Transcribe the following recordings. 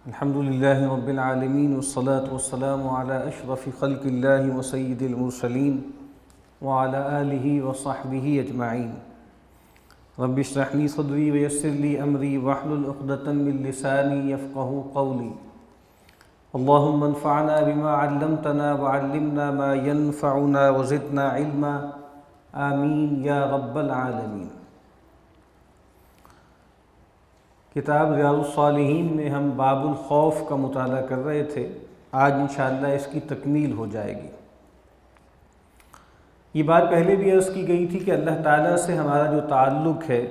الحمد لله رب العالمين والصلاة والسلام على أشرف خلق الله وسيد المرسلين وعلى آله وصحبه أجمعين. رب اشرح لي صدري ويسر لي أمري واحلل عقدة من لساني يفقهوا قولي. اللهم انفعنا بما علمتنا وعلمنا ما ينفعنا وزدنا علما آمين يا رب العالمين. کتاب ریاض الصالحین میں ہم باب الخوف کا مطالعہ کر رہے تھے. آج انشاءاللہ اس کی تکمیل ہو جائے گی. یہ بات پہلے بھی عرض کی گئی تھی کہ اللہ تعالیٰ سے ہمارا جو تعلق ہے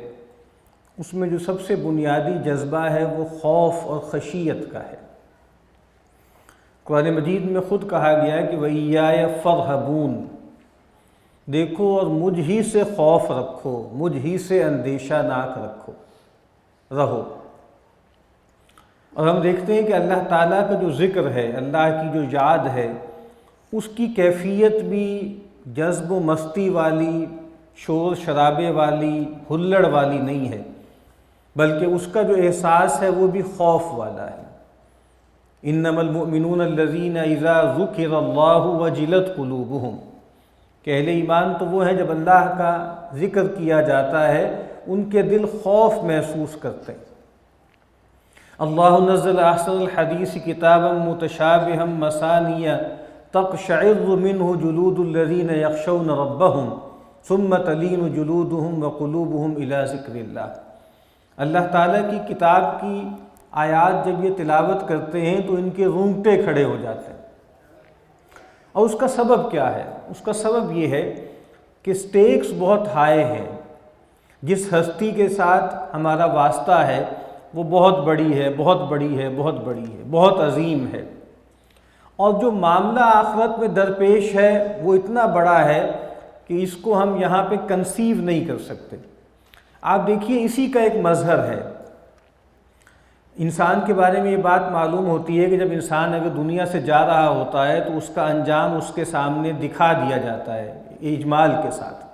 اس میں جو سب سے بنیادی جذبہ ہے وہ خوف اور خشیت کا ہے. قرآن مجید میں خود کہا گیا ہے کہ وَإِيَّايَ فَارْهَبُونَ، دیکھو اور مجھ ہی سے خوف رکھو، مجھ ہی سے اندیشہ ناک رہو. اور ہم دیکھتے ہیں کہ اللہ تعالیٰ کا جو ذکر ہے، اللہ کی جو یاد ہے، اس کی کیفیت بھی جذب و مستی والی، شور شرابے والی، ہلڑ والی نہیں ہے، بلکہ اس کا جو احساس ہے وہ بھی خوف والا ہے. انما المؤمنون الذین اذا ذکر اللہ وجلت قلوبہم، کہ اہل ایمان تو وہ ہیں جب اللہ کا ذکر کیا جاتا ہے ان کے دل خوف محسوس کرتے ہیں. اللہ نزل احسن الحدیث کتابا متشابہا مثانیہ تقشعر منہ جلود الذین یخشون ربہم ثم تلین جلودہم وقلوبہم الی ذکر اللہ. اللہ تعالیٰ کی کتاب کی آیات جب یہ تلاوت کرتے ہیں تو ان کے رونگٹے کھڑے ہو جاتے ہیں. اور اس کا سبب کیا ہے؟ اس کا سبب یہ ہے کہ سٹیکس بہت ہائی ہیں. جس ہستی کے ساتھ ہمارا واسطہ ہے وہ بہت بڑی ہے، بہت بڑی ہے، بہت بڑی ہے، بہت عظیم ہے. اور جو معاملہ آخرت میں درپیش ہے وہ اتنا بڑا ہے کہ اس کو ہم یہاں پہ کنسیو نہیں کر سکتے. آپ دیکھیے اسی کا ایک مظہر ہے. انسان کے بارے میں یہ بات معلوم ہوتی ہے کہ جب انسان اگر دنیا سے جا رہا ہوتا ہے تو اس کا انجام اس کے سامنے دکھا دیا جاتا ہے اجمال کے ساتھ.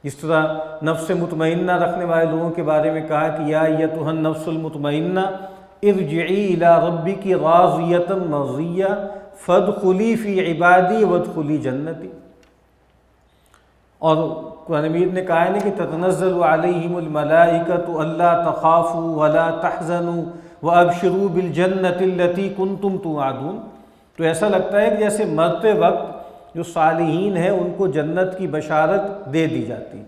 جس طرح نفس مطمئنہ رکھنے والے لوگوں کے بارے میں کہا کہ یا ایتھا النفس المطمئنہ ارجعی الی ربک راضیۃ مرضیہ فادخلی فی عبادی وادخلی جنتی. اور قرآن مجید نے کہا ہے کہ تتنزل علیہم الملائکۃ الا تخافوا ولا تحزنوا وابشروا بالجنۃ التی کنتم توعدون. تو ایسا لگتا ہے کہ جیسے مرتے وقت جو صالحین ہیں ان کو جنت کی بشارت دے دی جاتی.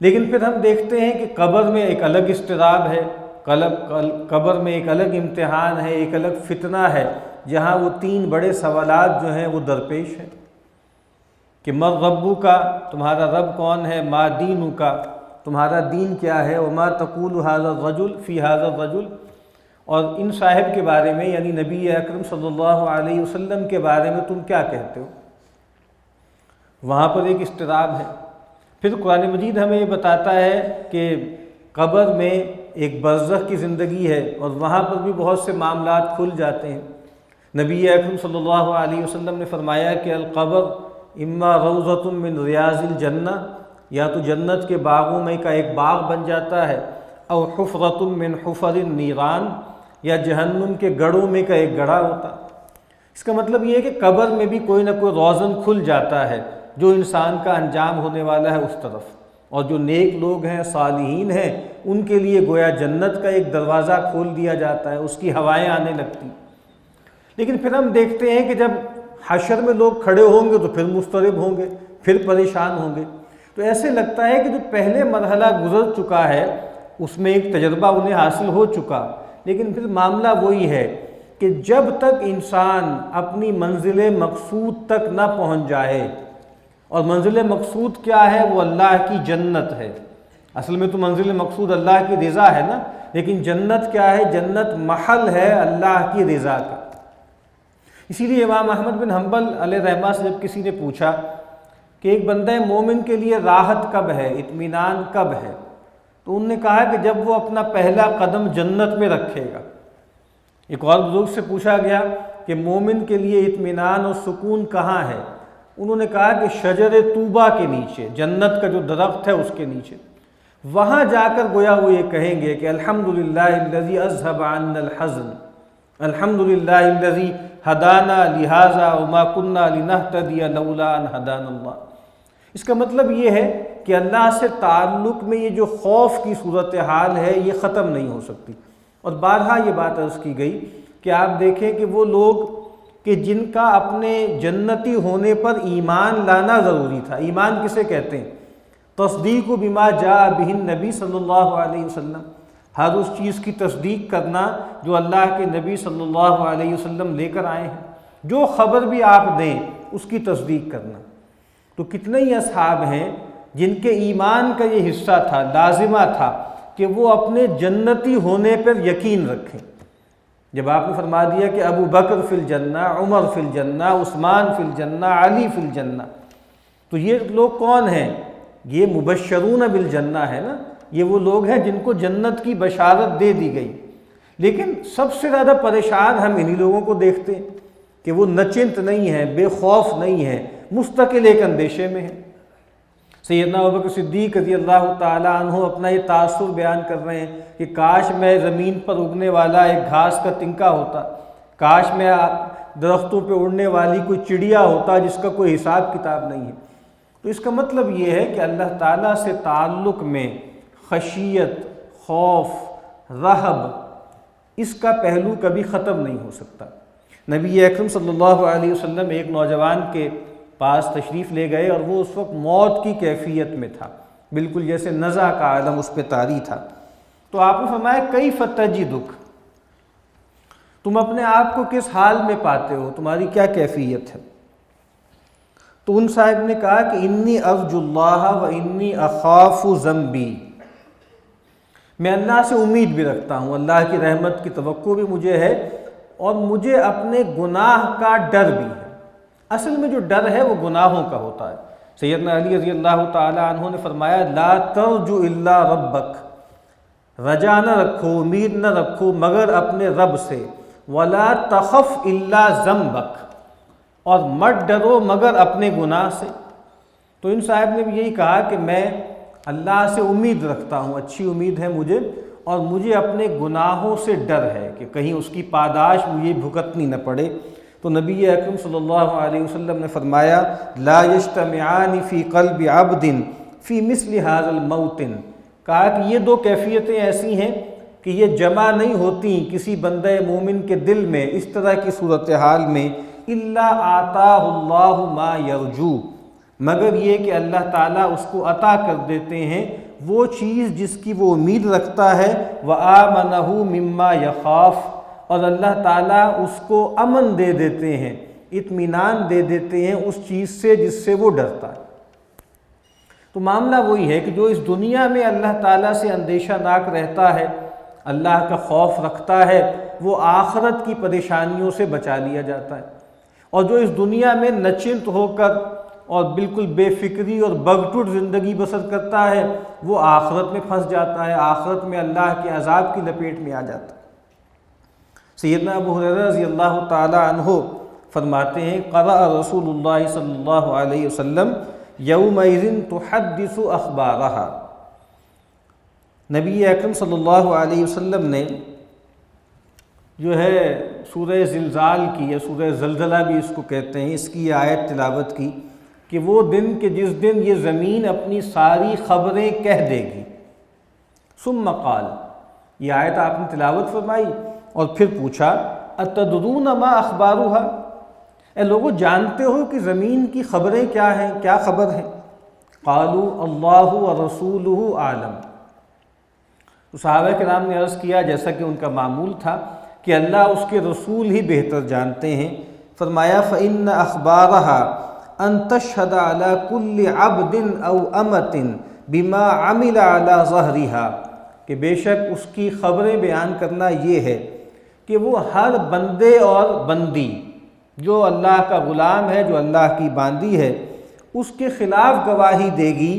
لیکن پھر ہم دیکھتے ہیں کہ قبر میں ایک الگ اضطراب ہے، قبر میں ایک الگ امتحان ہے، ایک الگ فتنہ ہے، جہاں وہ تین بڑے سوالات جو ہیں وہ درپیش ہیں کہ من ربک کا، تمہارا رب کون ہے، ما دینک کا، تمہارا دین کیا ہے، وما تقول ھذا الرجل فی ھذا الرجل، اور ان صاحب کے بارے میں یعنی نبی اکرم صلی اللہ علیہ وسلم کے بارے میں تم کیا کہتے ہو. وہاں پر ایک اضطراب ہے. پھر قرآن مجید ہمیں یہ بتاتا ہے کہ قبر میں ایک برزخ کی زندگی ہے اور وہاں پر بھی بہت سے معاملات کھل جاتے ہیں. نبی اکرم صلی اللہ علیہ وسلم نے فرمایا کہ القبر اما روضۃ من ریاض الجنہ، یا تو جنت کے باغوں میں کا ایک باغ بن جاتا ہے، او حفرۃ من حفر النیران، یا جہنم کے گڑھوں میں کا ایک گڑھا ہوتا. اس کا مطلب یہ ہے کہ قبر میں بھی کوئی نہ کوئی روزن کھل جاتا ہے جو انسان کا انجام ہونے والا ہے اس طرف. اور جو نیک لوگ ہیں، صالحین ہیں، ان کے لیے گویا جنت کا ایک دروازہ کھول دیا جاتا ہے، اس کی ہوائیں آنے لگتی. لیکن پھر ہم دیکھتے ہیں کہ جب حشر میں لوگ کھڑے ہوں گے تو پھر مضطرب ہوں گے، پھر پریشان ہوں گے. تو ایسے لگتا ہے کہ جو پہلے مرحلہ گزر چکا ہے اس میں ایک تجربہ انہیں حاصل ہو چکا، لیکن پھر معاملہ وہی ہے کہ جب تک انسان اپنی منزل مقصود تک نہ پہنچ جائے، اور منزل مقصود کیا ہے، وہ اللہ کی جنت ہے. اصل میں تو منزل مقصود اللہ کی رضا ہے نا، لیکن جنت کیا ہے؟ جنت محل ہے اللہ کی رضا کا. اسی لیے امام احمد بن حنبل علیہ رحمہ سے جب کسی نے پوچھا کہ ایک بندہ مومن کے لیے راحت کب ہے، اطمینان کب ہے، تو انہوں نے کہا کہ جب وہ اپنا پہلا قدم جنت میں رکھے گا. ایک اور بزرگ سے پوچھا گیا کہ مومن کے لیے اطمینان اور سکون کہاں ہے، انہوں نے کہا کہ شجر طوبہ کے نیچے، جنت کا جو درخت ہے اس کے نیچے. وہاں جا کر گویا وہ یہ کہیں گے کہ الحمدللہ الذی اذھب عنا الحزن الحمدللہ الذی ہدانا لہذا وما کنا لنہتدی لولا ان ہدانا اللہ۔ اس کا مطلب یہ ہے کہ اللہ سے تعلق میں یہ جو خوف کی صورتحال ہے یہ ختم نہیں ہو سکتی۔ اور بارہا یہ بات عرض کی گئی کہ آپ دیکھیں کہ وہ لوگ کہ جن کا اپنے جنتی ہونے پر ایمان لانا ضروری تھا، ایمان کسے کہتے ہیں؟ تصدیق بما جاء بہ النبی صلی اللہ علیہ وسلم، ہر اس چیز کی تصدیق کرنا جو اللہ کے نبی صلی اللہ علیہ وسلم لے کر آئے ہیں، جو خبر بھی آپ دیں اس کی تصدیق کرنا۔ تو کتنے ہی اصحاب ہیں جن کے ایمان کا یہ حصہ تھا، لازمہ تھا کہ وہ اپنے جنتی ہونے پر یقین رکھیں۔ جب آپ نے فرما دیا کہ ابو بکر فی الجنہ، عمر فی الجنہ، عثمان فی الجنہ، علی فی الجنہ، تو یہ لوگ کون ہیں؟ یہ مبشرون بالجنہ ہے نا، یہ وہ لوگ ہیں جن کو جنت کی بشارت دے دی گئی۔ لیکن سب سے زیادہ پریشان ہم انہی لوگوں کو دیکھتے ہیں کہ وہ نچنت نہیں ہیں، بے خوف نہیں ہیں، مستقل ایک اندیشے میں ہیں۔ سیدنا ابوبکر صدیق رضی اللہ تعالیٰ عنہ اپنا یہ تاثر بیان کر رہے ہیں کہ کاش میں زمین پر اگنے والا ایک گھاس کا تنکا ہوتا، کاش میں درختوں پہ اڑنے والی کوئی چڑیا ہوتا جس کا کوئی حساب کتاب نہیں ہے۔ تو اس کا مطلب یہ ہے کہ اللہ تعالیٰ سے تعلق میں خشیت، خوف، رہب، اس کا پہلو کبھی ختم نہیں ہو سکتا۔ نبی اکرم صلی اللہ علیہ وسلم ایک نوجوان کے پاس تشریف لے گئے اور وہ اس وقت موت کی کیفیت میں تھا، بالکل جیسے نزع کا عالم اس پہ طاری تھا۔ تو آپ نے فرمایا کیف تجدک، تم اپنے آپ کو کس حال میں پاتے ہو، تمہاری کیا کیفیت ہے؟ تو ان صاحب نے کہا کہ انی ارجو اللہ و انی اخاف ذنبی، میں اللہ سے امید بھی رکھتا ہوں، اللہ کی رحمت کی توقع بھی مجھے ہے، اور مجھے اپنے گناہ کا ڈر بھی ہے۔ اصل میں جو ڈر ہے وہ گناہوں کا ہوتا ہے۔ سیدنا علی رضی اللہ تعالی عنہ نے فرمایا لا ترجو الا ربک، رجا نہ رکھو، امید نہ رکھو مگر اپنے رب سے، ولا تخف الا ذنبک، اور مت ڈرو مگر اپنے گناہ سے۔ تو ان صاحب نے بھی یہی کہا کہ میں اللہ سے امید رکھتا ہوں، اچھی امید ہے مجھے، اور مجھے اپنے گناہوں سے ڈر ہے کہ کہیں اس کی پاداش مجھے بھگتنی نہ پڑے۔ تو نبی اکرم صلی اللہ علیہ وسلم نے فرمایا لا یجتمعان فی قلب عبد فی مثل ھذا الموطن، کہا کہ یہ دو کیفیتیں ایسی ہیں کہ یہ جمع نہیں ہوتی کسی بندہ مومن کے دل میں اس طرح کی صورتحال میں، الا آتاہ اللہ ما یرجو، مگر یہ کہ اللہ تعالیٰ اس کو عطا کر دیتے ہیں وہ چیز جس کی وہ امید رکھتا ہے، وآمنہ مما یخاف، اور اللہ تعالیٰ اس کو امن دے دیتے ہیں، اطمینان دے دیتے ہیں اس چیز سے جس سے وہ ڈرتا ہے۔ تو معاملہ وہی ہے کہ جو اس دنیا میں اللہ تعالیٰ سے اندیشہ ناک رہتا ہے، اللہ کا خوف رکھتا ہے، وہ آخرت کی پریشانیوں سے بچا لیا جاتا ہے، اور جو اس دنیا میں نچنت ہو کر اور بالکل بے فکری اور بگٹٹ زندگی بسر کرتا ہے وہ آخرت میں پھنس جاتا ہے، آخرت میں اللہ کے عذاب کی لپیٹ میں آ جاتا ہے۔ سیدنا ابو ہریرہ رضی اللہ تعالی عنہ فرماتے ہیں قرأ رسول اللہ صلی اللہ علیہ وسلم یومئذ تحدث اخبارہا، نبی اکرم صلی اللہ علیہ وسلم نے جو ہے سورہ زلزال کی یا سورہ زلزلہ بھی اس کو کہتے ہیں، اس کی آیت تلاوت کی کہ وہ دن کہ جس دن یہ زمین اپنی ساری خبریں کہہ دے گی۔ ثم قال، یہ آیت آپ نے تلاوت فرمائی اور پھر پوچھا اتدرون ما اخبارها، اے لوگو جانتے ہو کہ زمین کی خبریں کیا ہیں، کیا خبر ہیں؟ قالوا اللہ ورسولہ اعلم، تو صحابہ کرام نے عرض کیا جیسا کہ ان کا معمول تھا کہ اللہ اس کے رسول ہی بہتر جانتے ہیں۔ فرمایا فإن اخبارها ان تشهد على كل عبد او امة بما عمل على ظهرها، کہ بے شک اس کی خبریں بیان کرنا یہ ہے کہ وہ ہر بندے اور بندی جو اللہ کا غلام ہے، جو اللہ کی باندی ہے، اس کے خلاف گواہی دے گی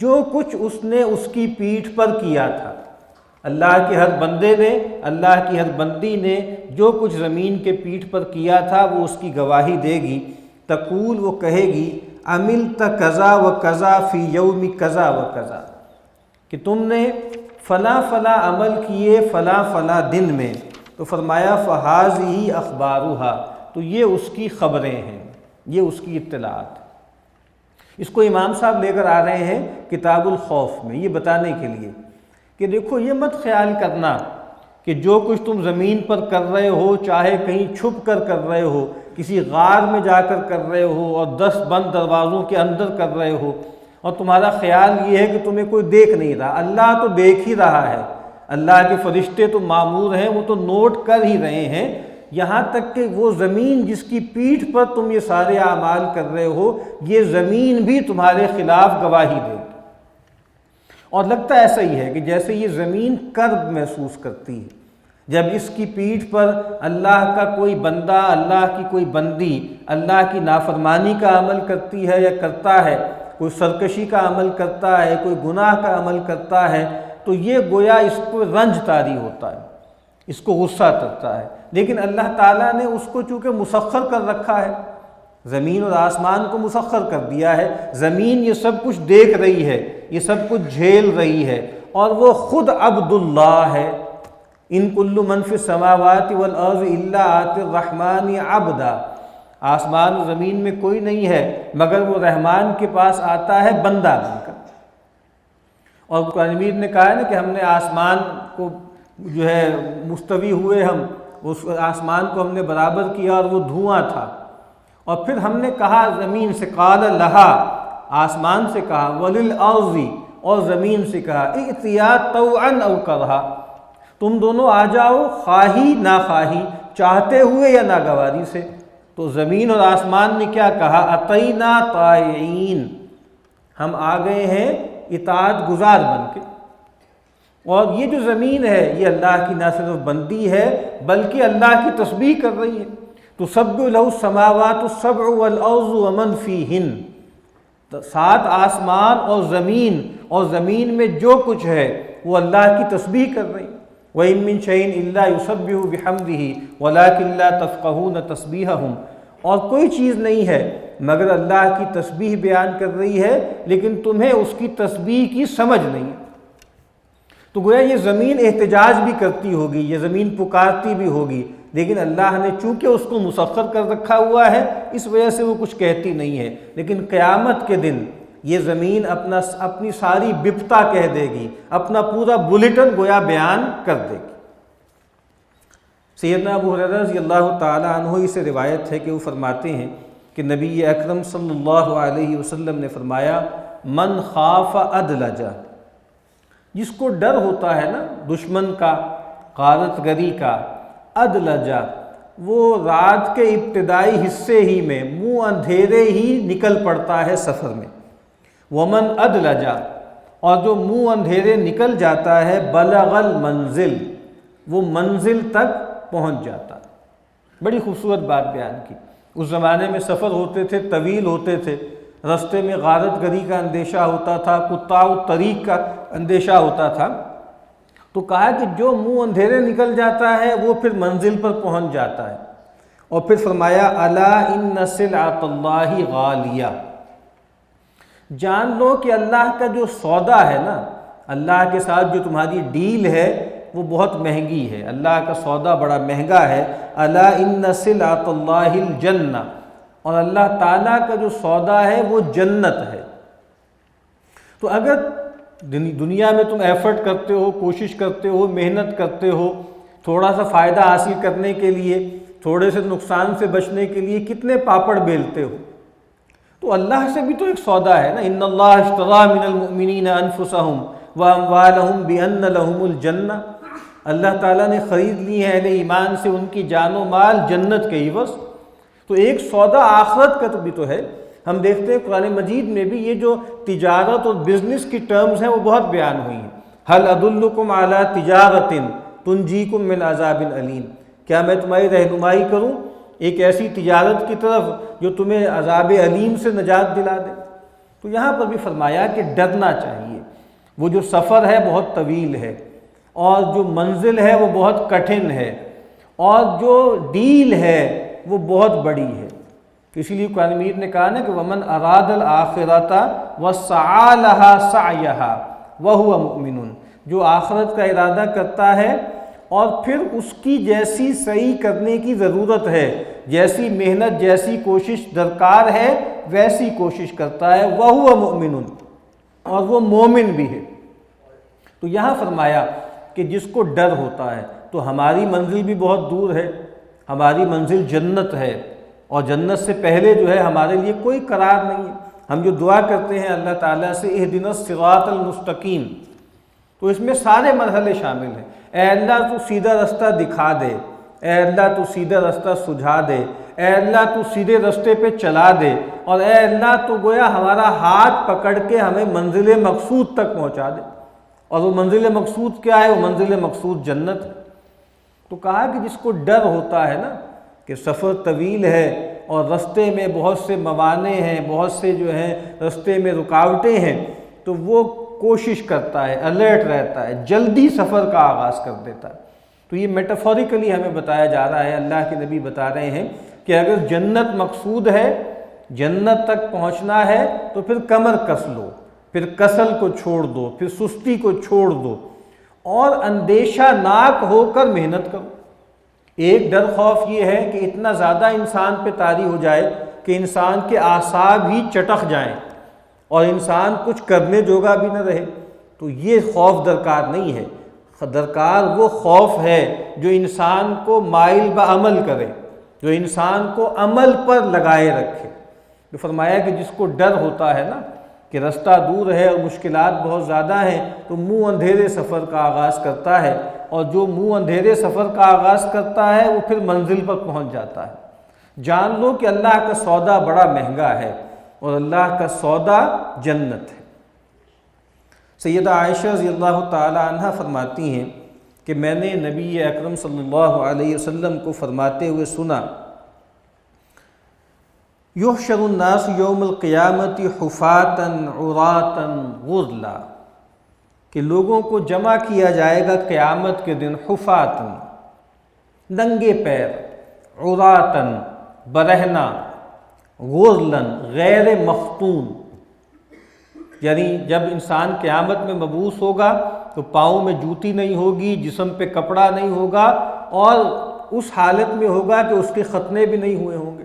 جو کچھ اس نے اس کی پیٹھ پر کیا تھا۔ اللہ کے ہر بندے نے، اللہ کی ہر بندی نے جو کچھ زمین کے پیٹھ پر کیا تھا وہ اس کی گواہی دے گی۔ تقول، وہ کہے گی عملت کذا و کذا فی یوم کذا و کذا، کہ تم نے فلاں فلاں عمل کیے فلاں فلاں دن میں، تو فرمایا فہٰذِہِ اخبارها، تو یہ اس کی خبریں ہیں، یہ اس کی اطلاعات۔ اس کو امام صاحب لے کر آ رہے ہیں کتاب الخوف میں، یہ بتانے کے لیے کہ دیکھو یہ مت خیال کرنا کہ جو کچھ تم زمین پر کر رہے ہو، چاہے کہیں چھپ کر کر رہے ہو، کسی غار میں جا کر کر رہے ہو اور 10 بند دروازوں کے اندر کر رہے ہو، اور تمہارا خیال یہ ہے کہ تمہیں کوئی دیکھ نہیں رہا، اللہ تو دیکھ ہی رہا ہے، اللہ کے فرشتے تو مامور ہیں، وہ تو نوٹ کر ہی رہے ہیں، یہاں تک کہ وہ زمین جس کی پیٹھ پر تم یہ سارے اعمال کر رہے ہو، یہ زمین بھی تمہارے خلاف گواہی دے گی۔ اور لگتا ایسا ہی ہے کہ جیسے یہ زمین کرب محسوس کرتی ہے جب اس کی پیٹھ پر اللہ کا کوئی بندہ، اللہ کی کوئی بندی اللہ کی نافرمانی کا عمل کرتی ہے یا کرتا ہے، کوئی سرکشی کا عمل کرتا ہے، کوئی گناہ کا عمل کرتا ہے، تو یہ گویا اس کو رنج طاری ہوتا ہے، اس کو غصہ کرتا ہے۔ لیکن اللہ تعالیٰ نے اس کو چونکہ مسخر کر رکھا ہے، زمین اور آسمان کو مسخر کر دیا ہے، زمین یہ سب کچھ دیکھ رہی ہے، یہ سب کچھ جھیل رہی ہے، اور وہ خود عبد اللہ ہے۔ ان کل من فی السماوات والارض الا آتی الرحمن عبدا، آسمان و زمین میں کوئی نہیں ہے مگر وہ رحمان کے پاس آتا ہے بندہ بن کر۔ اور قرآن مجید نے کہا ہے نا کہ ہم نے آسمان کو جو ہے مستوی ہوئے، ہم اس آسمان کو ہم نے برابر کیا اور وہ دھواں تھا، اور پھر ہم نے کہا زمین سے، قال لہا، آسمان سے کہا، وللارض، اور زمین سے کہا، ائتیا طوعا او کرہا، تم دونوں آ جاؤ خواہی ناخواہی، چاہتے ہوئے یا ناگواری سے۔ تو زمین اور آسمان نے کیا کہا؟ اتینا طائعین، ہم آ گئے ہیں اطاعت گزار بن کے۔ اور یہ جو زمین ہے یہ اللہ کی نہ صرف بندی ہے بلکہ اللہ کی تسبیح کر رہی ہے۔ تسبح لہ السماوات السبع والارض ومن فیہن، 7 آسمان اور زمین میں جو کچھ ہے وہ اللہ کی تسبیح کر رہی ہے۔ وَإِن مِّن شَيْءٍ إِلَّا يُسَبِّحُ بِحَمْدِهِ وَلَٰكِن لَّا تَفْقَهُونَ تَسْبِيحَهُمْ، اور کوئی چیز نہیں ہے مگر اللہ کی تسبیح بیان کر رہی ہے لیکن تمہیں اس کی تسبیح کی سمجھ نہیں ہے۔ تو گویا یہ زمین احتجاج بھی کرتی ہوگی، یہ زمین پکارتی بھی ہوگی، لیکن اللہ نے چونکہ اس کو مسخر کر رکھا ہوا ہے اس وجہ سے وہ کچھ کہتی نہیں ہے۔ لیکن قیامت کے دن یہ زمین اپنی ساری بپتا کہہ دے گی، اپنا پورا بلیٹن گویا بیان کر دے گی۔ سیدنا ابو ہریرہ رضی اللہ تعالی عنہ سے روایت ہے کہ وہ فرماتے ہیں کہ نبی اکرم صلی اللہ علیہ وسلم نے فرمایا، من خاف ادلج، جس کو ڈر ہوتا ہے نا دشمن کا، غارت گری کا، ادلج، وہ رات کے ابتدائی حصے ہی میں منہ اندھیرے ہی نکل پڑتا ہے سفر میں۔ ومن ادلج، اور جو منہ اندھیرے نکل جاتا ہے، بلغ المنزل، وہ منزل تک پہنچ جاتا ہے۔ بڑی خوبصورت بات بیان کی۔ اس زمانے میں سفر ہوتے تھے، طویل ہوتے تھے، رستے میں غارت گری کا اندیشہ ہوتا تھا، قطاع الطریق کا اندیشہ ہوتا تھا، تو کہا کہ جو منہ اندھیرے نکل جاتا ہے وہ پھر منزل پر پہنچ جاتا ہے۔ اور پھر فرمایا، الا ان سلعۃ اللہ غالیہ، جان لو کہ اللہ کا جو سودا ہے نا، اللہ کے ساتھ جو تمہاری ڈیل ہے وہ بہت مہنگی ہے، اللہ کا سودا بڑا مہنگا ہے۔ الا ان سلعۃ اللہ الجنہ، اور اللہ تعالیٰ کا جو سودا ہے وہ جنت ہے۔ تو اگر دنیا میں تم ایفرٹ کرتے ہو، کوشش کرتے ہو، محنت کرتے ہو، تھوڑا سا فائدہ حاصل کرنے کے لیے، تھوڑے سے نقصان سے بچنے کے لیے کتنے پاپڑ بیلتے ہو، تو اللہ سے بھی تو ایک سودا ہے نا۔ ان اللہ اشتری من المؤمنین انفسهم واموالهم بان لهم الجنہ، اللہ تعالیٰ نے خرید لی ہے اہل ایمان سے ان کی جان و مال جنت کے عوض۔ تو ایک سودا آخرت کا بھی تو ہے۔ ہم دیکھتے ہیں قرآن مجید میں بھی یہ جو تجارت اور بزنس کی ٹرمز ہیں وہ بہت بیان ہوئی ہیں۔ هل ادلکم علی تجارۃ تنجیکم من عذاب علیم، کیا میں تمہاری رہنمائی کروں ایک ایسی تجارت کی طرف جو تمہیں عذاب علیم سے نجات دلا دے؟ تو یہاں پر بھی فرمایا کہ ڈرنا چاہیے۔ وہ جو سفر ہے بہت طویل ہے، اور جو منزل ہے وہ بہت کٹھن ہے، اور جو ڈیل ہے وہ بہت بڑی ہے۔ اسی لیے قرآن مجید نے کہا نا کہ ومن اراد الآخرۃ وسعی لہا سعیہا وہو مؤمن، جو آخرت کا ارادہ کرتا ہے اور پھر اس کی جیسی صحیح کرنے کی ضرورت ہے، جیسی محنت جیسی کوشش درکار ہے ویسی کوشش کرتا ہے، وَهُوَ مُؤْمِنٌ، اور وہ مومن بھی ہے۔ تو یہاں فرمایا کہ جس کو ڈر ہوتا ہے، تو ہماری منزل بھی بہت دور ہے، ہماری منزل جنت ہے، اور جنت سے پہلے جو ہے ہمارے لیے کوئی قرار نہیں ہے۔ ہم جو دعا کرتے ہیں اللہ تعالیٰ سے اہدنا الصراط المستقیم، تو اس میں سارے مرحلے شامل ہیں۔ اے اللہ تو سیدھا رستہ دکھا دے، اے اللہ تو سیدھا رستہ سجھا دے، اے اللہ تو سیدھے رستے پہ چلا دے، اور اے اللہ تو گویا ہمارا ہاتھ پکڑ کے ہمیں منزل مقصود تک پہنچا دے۔ اور وہ منزل مقصود کیا ہے؟ وہ منزل مقصود جنت ہے۔ تو کہا کہ جس کو ڈر ہوتا ہے نا کہ سفر طویل ہے اور رستے میں بہت سے موانع ہیں، بہت سے جو ہیں رستے میں رکاوٹیں ہیں، تو وہ کوشش کرتا ہے، الرٹ رہتا ہے، جلدی سفر کا آغاز کر دیتا ہے۔ تو یہ میٹافوریکلی ہمیں بتایا جا رہا ہے، اللہ کے نبی بتا رہے ہیں کہ اگر جنت مقصود ہے، جنت تک پہنچنا ہے، تو پھر کمر کس لو، پھر کسل کو چھوڑ دو، پھر سستی کو چھوڑ دو، اور اندیشہ ناک ہو کر محنت کرو۔ ایک ڈر خوف یہ ہے کہ اتنا زیادہ انسان پہ طاری ہو جائے کہ انسان کے اعصاب ہی چٹک جائیں اور انسان کچھ کرنے جوگا بھی نہ رہے، تو یہ خوف درکار نہیں ہے۔ درکار وہ خوف ہے جو انسان کو مائل بعمل کرے، جو انسان کو عمل پر لگائے رکھے۔ تو فرمایا کہ جس کو ڈر ہوتا ہے نا کہ رستہ دور ہے اور مشکلات بہت زیادہ ہیں، تو منہ اندھیرے سفر کا آغاز کرتا ہے، اور جو منہ اندھیرے سفر کا آغاز کرتا ہے وہ پھر منزل پر پہنچ جاتا ہے۔ جان لو کہ اللہ کا سودا بڑا مہنگا ہے، اور اللہ کا سودا جنت ہے۔ سیدہ عائشہ رضی اللہ تعالی عنہ فرماتی ہیں کہ میں نے نبی اکرم صلی اللہ علیہ وسلم کو فرماتے ہوئے سنا، یحشر الناس یوم القیامت حفاتا عراتا غرلا، کہ لوگوں کو جمع کیا جائے گا قیامت کے دن حفاتن، ننگے پیر، عراتن، برہنہ، غرلن، غیر مختون، یعنی جب انسان قیامت میں مبعوث ہوگا تو پاؤں میں جوتی نہیں ہوگی، جسم پہ کپڑا نہیں ہوگا، اور اس حالت میں ہوگا کہ اس کے ختنے بھی نہیں ہوئے ہوں گے۔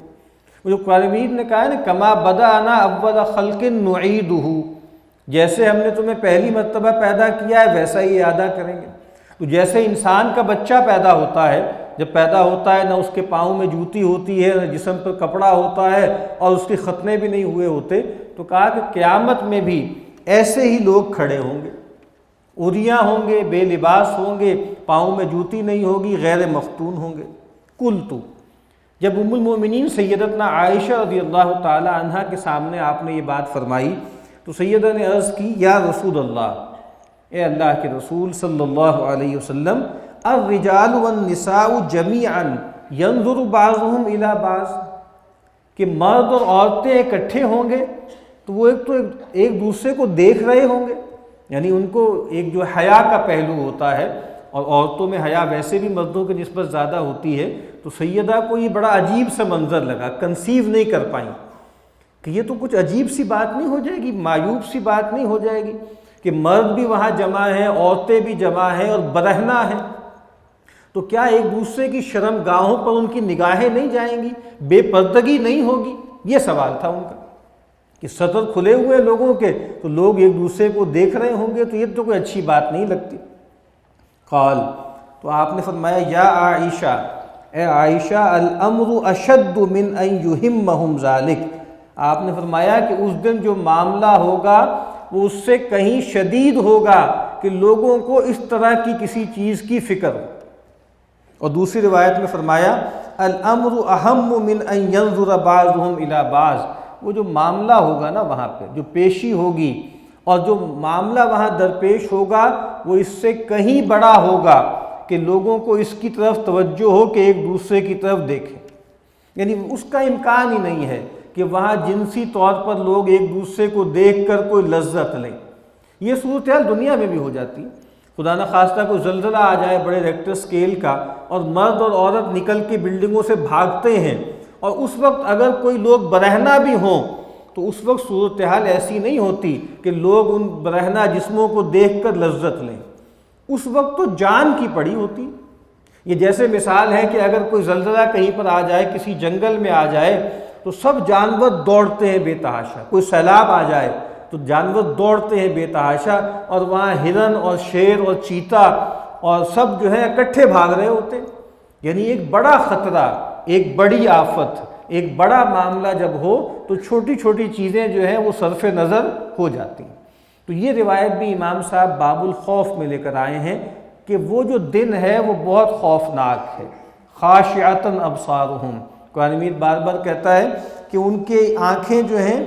جو قرآن مجید نے کہا ہے نا کما بدأنا اول خلق نعیدہ، جیسے ہم نے تمہیں پہلی مرتبہ پیدا کیا ہے ویسا ہی اعادہ کریں گے۔ تو جیسے انسان کا بچہ پیدا ہوتا ہے، جب پیدا ہوتا ہے نہ اس کے پاؤں میں جوتی ہوتی ہے، نہ جسم پر کپڑا ہوتا ہے، اور اس کے ختنے بھی نہیں ہوئے ہوتے، تو کہا کہ قیامت میں بھی ایسے ہی لوگ کھڑے ہوں گے، عریاں ہوں گے، بے لباس ہوں گے، پاؤں میں جوتی نہیں ہوگی، غیر مختون ہوں گے۔ قلتو، جب ام المومنین سیدتنا عائشہ رضی اللہ تعالی عنہ کے سامنے آپ نے یہ بات فرمائی، تو سیدہ نے عرض کی یا رسول اللہ، اے اللہ کے رسول صلی اللہ علیہ وسلم، الرجال والنساء جمیعا ينظر بعضهم الى بعض، کہ مرد اور عورتیں اکٹھے ہوں گے تو وہ ایک دوسرے کو دیکھ رہے ہوں گے، یعنی ان کو ایک جو حیا کا پہلو ہوتا ہے، اور عورتوں میں حیا ویسے بھی مردوں کی نسبت زیادہ ہوتی ہے، تو سیدہ کو یہ بڑا عجیب سا منظر لگا، کنسیو نہیں کر پائیں کہ یہ تو کچھ عجیب سی بات نہیں ہو جائے گی، معیوب سی بات نہیں ہو جائے گی کہ مرد بھی وہاں جمع ہیں، عورتیں بھی جمع ہیں، اور برہنہ ہیں، تو کیا ایک دوسرے کی شرم گاہوں پر ان کی نگاہیں نہیں جائیں گی، بے پردگی نہیں ہوگی؟ یہ سوال تھا ان کا کہ سطر کھلے ہوئے لوگوں کے، تو لوگ ایک دوسرے کو دیکھ رہے ہوں گے، تو یہ تو کوئی اچھی بات نہیں لگتی۔ قال، تو آپ نے فرمایا یا عائشہ، اے عائشہ، الامر اشد من ان یہمہم ذالک، آپ نے فرمایا کہ اس دن جو معاملہ ہوگا وہ اس سے کہیں شدید ہوگا کہ لوگوں کو اس طرح کی کسی چیز کی فکر ہو۔ اور دوسری روایت میں فرمایا الامر اہم من ان ينظر بعضهم الى بعض، وہ جو معاملہ ہوگا نا وہاں پہ، جو پیشی ہوگی اور جو معاملہ وہاں درپیش ہوگا، وہ اس سے کہیں بڑا ہوگا کہ لوگوں کو اس کی طرف توجہ ہو کہ ایک دوسرے کی طرف دیکھیں، یعنی اس کا امکان ہی نہیں ہے کہ وہاں جنسی طور پر لوگ ایک دوسرے کو دیکھ کر کوئی لذت لیں۔ یہ صورتحال دنیا میں بھی ہو جاتی ہے، خدا نہ خواستہ کوئی زلزلہ آ جائے بڑے ریکٹر سکیل کا، اور مرد اور عورت نکل کے بلڈنگوں سے بھاگتے ہیں، اور اس وقت اگر کوئی لوگ برہنہ بھی ہوں تو اس وقت صورتحال ایسی نہیں ہوتی کہ لوگ ان برہنہ جسموں کو دیکھ کر لذت لیں، اس وقت تو جان کی پڑی ہوتی، یہ جیسے مثال ہے کہ اگر کوئی زلزلہ کہیں پر آ جائے، کسی جنگل میں آ جائے تو سب جانور دوڑتے ہیں بے تحاشا، کوئی سیلاب آ جائے تو جانور دوڑتے ہیں بے تحاشا، اور وہاں ہرن اور شیر اور چیتا اور سب جو ہے اکٹھے بھاگ رہے ہوتے ہیں۔ یعنی ایک بڑا خطرہ، ایک بڑی آفت، ایک بڑا معاملہ جب ہو تو چھوٹی چھوٹی چیزیں جو ہیں وہ صرف نظر ہو جاتی ہیں۔ تو یہ روایت بھی امام صاحب باب الخوف میں لے کر آئے ہیں کہ وہ جو دن ہے وہ بہت خوفناک ہے۔ خاشعۃ ابصارہم، قرآن مجید بار بار کہتا ہے کہ ان کے آنکھیں جو ہیں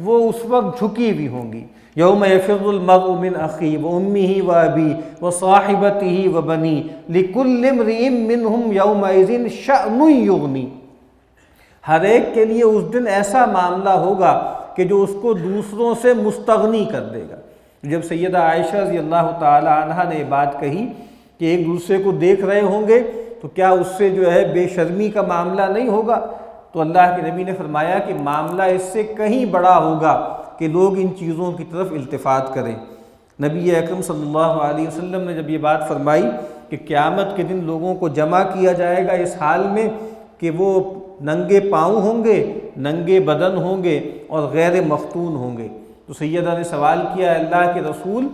وہ اس وقت جھکی ہوئی ہوں گی۔ یوم یفر المرء من اخیہ وامہ وابیہ وصاحبتہ وبنیہ لکل امرئ منہم یومئذ شأن یغنی۔ ہر ایک کے لیے اس دن ایسا معاملہ ہوگا کہ جو اس کو دوسروں سے مستغنی کر دے گا۔ جب سیدہ عائشہ رضی اللہ تعالی عنہ نے یہ بات کہی کہ ایک دوسرے کو دیکھ رہے ہوں گے تو کیا اس سے جو ہے بے شرمی کا معاملہ نہیں ہوگا، تو اللہ کے نبی نے فرمایا کہ معاملہ اس سے کہیں بڑا ہوگا کہ لوگ ان چیزوں کی طرف التفات کریں۔ نبی اکرم صلی اللہ علیہ وسلم نے جب یہ بات فرمائی کہ قیامت کے دن لوگوں کو جمع کیا جائے گا اس حال میں کہ وہ ننگے پاؤں ہوں گے، ننگے بدن ہوں گے اور غیر مختون ہوں گے، تو سیدہ نے سوال کیا، اللہ کے رسول،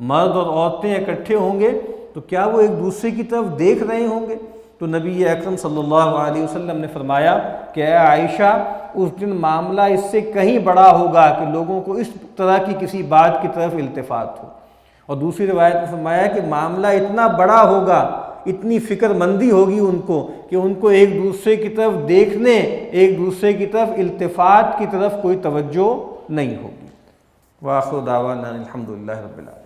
مرد اور عورتیں اکٹھے ہوں گے تو کیا وہ ایک دوسرے کی طرف دیکھ رہے ہوں گے؟ تو نبی اکرم صلی اللہ علیہ وسلم نے فرمایا کہ اے عائشہ، اس دن معاملہ اس سے کہیں بڑا ہوگا کہ لوگوں کو اس طرح کی کسی بات کی طرف التفات ہو۔ اور دوسری روایت میں فرمایا کہ معاملہ اتنا بڑا ہوگا، اتنی فکر مندی ہوگی ان کو کہ ان کو ایک دوسرے کی طرف دیکھنے، ایک دوسرے کی طرف التفات کی طرف کوئی توجہ نہیں ہوگی۔ وآخر دعوانا الحمدللہ رب العالمین۔